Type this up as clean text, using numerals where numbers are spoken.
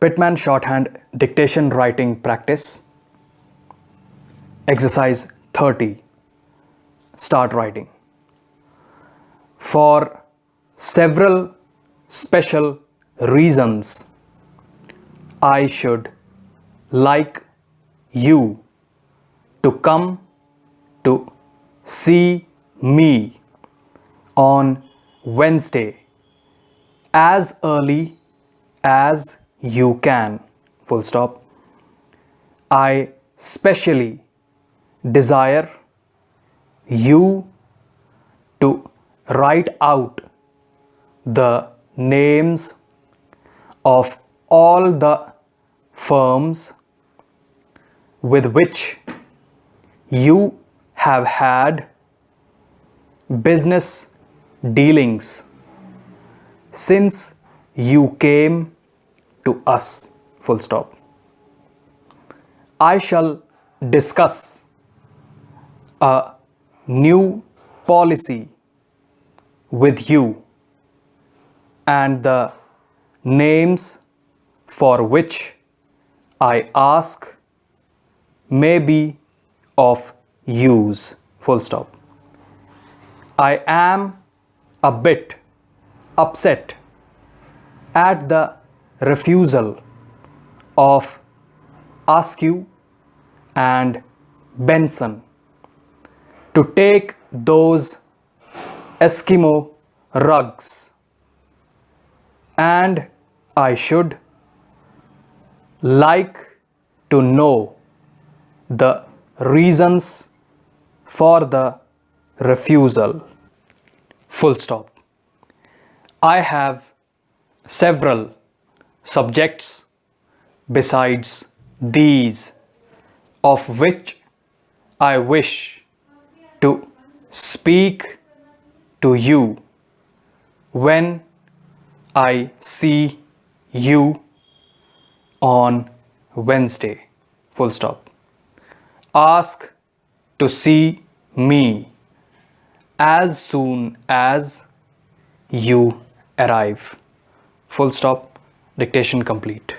Pitman Shorthand Dictation Writing Practice. Exercise 30. Start writing. For several special reasons, I should like you to come to see me on Wednesday as early as you can. Full stop. I specially desire you to write out the names of all the firms with which you have had business dealings since you came to us. Full stop. I shall discuss a new policy with you, and the names for which I ask may be of use. Full stop. I am a bit upset at the refusal of Askew and Benson to take those Eskimo rugs, and I should like to know the reasons for the refusal. Full stop. I have several subjects besides these of which I wish to speak to you when I see you on Wednesday. Full stop. Ask to see me as soon as you arrive. Full stop. Dictation complete.